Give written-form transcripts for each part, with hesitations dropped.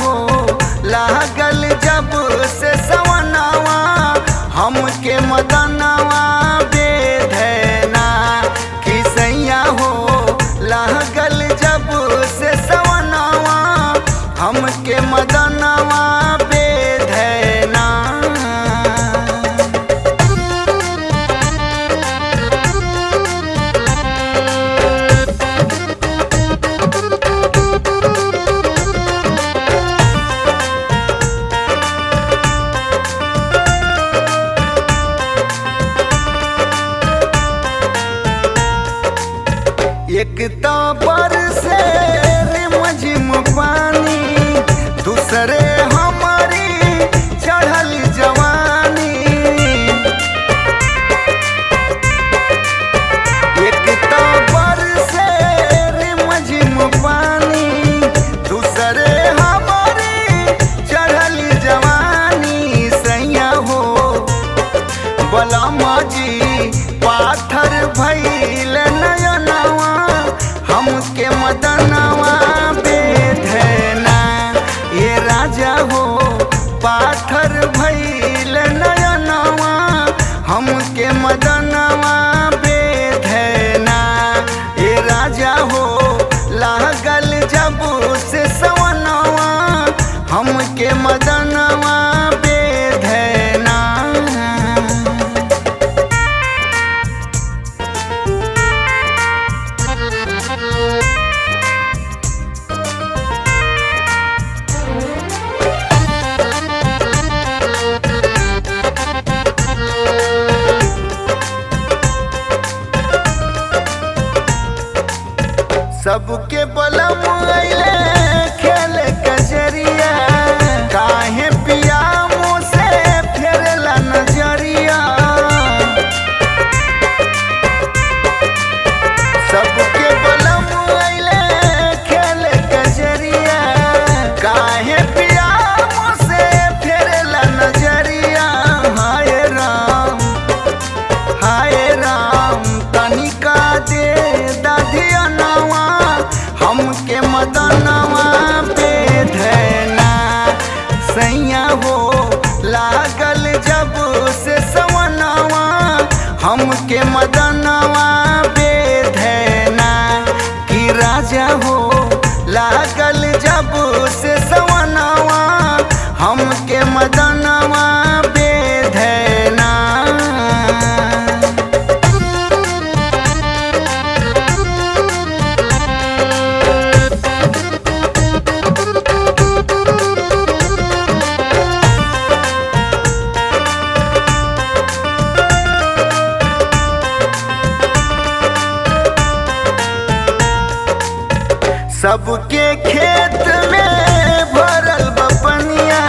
हो लागल जब से सवनावा हमके मदनवा बेधना कि सैया हो लागल जब से सवनावा हमके मदनवा बेधना। एक तो बरसे रिमझिम पानी दूसरे हमारी चढ़ल जवानी। एक तो बरसे रिमझिम पानी दूसरे हमारी चढ़ल जवानी। सैया हो बलमा जी पाथर भइल नयनवा हमके मदनवा बेधना। ये राजा हो पाथर भइल नयनवा हमके मदनवा बेधना। ये राजा हो लागल जब से सवनवा हमके मदनवा बेधना। सबके बलम अइले खेल कजरिया काहे पिया मुँह से फेरला नजरिया। सबके बलम अइले खेल कजरिया काहे पिया मुँह से फेरला नजरिया। हाय राम तनिका दे दाधिया नवा हमके मदनवा बेधना। सैया हो लागल जब से सवनवा हमके मदनवा बेधना कि राजा हो लागल जब से सवनवा हमके मदनवा बेधना। सबके खेत में भरल बपनिया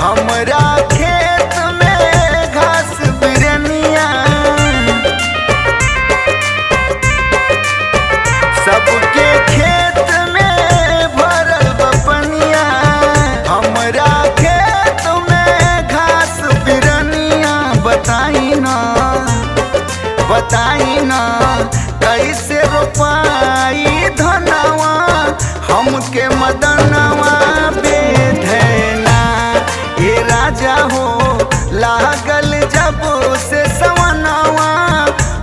हमरा खेत में घास बिरनिया। सबके खेत में भरल बपनिया हमरा खेत में घास बिरनिया। बताई ना कैसे रोपाई धनवा हमके मदनवा बेधना। ये राजा हो लागल जब से सवनवा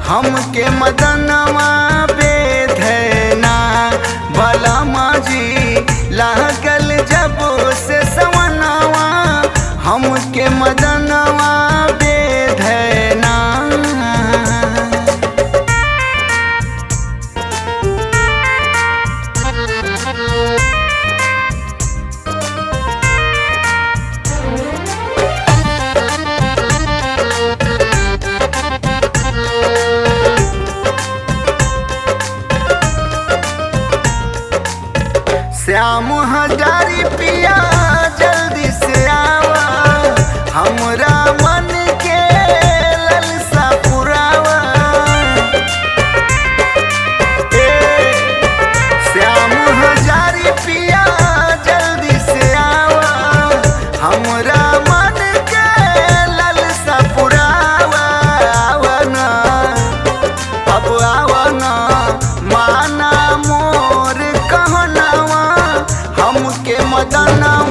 हमके मदनवा बेधना। बलमा जी लागल जब से सवनवा हमके मदनवा बेधना। श्याम हजारी पिया जल्दी से आवा हमरा मन के ललसा पुरावा। श्याम हजारी पिया जल्दी से आवा हमरा मन के ललसा पुरावा। आवना अब आवना माना मोर कहनावा हमके मदनवा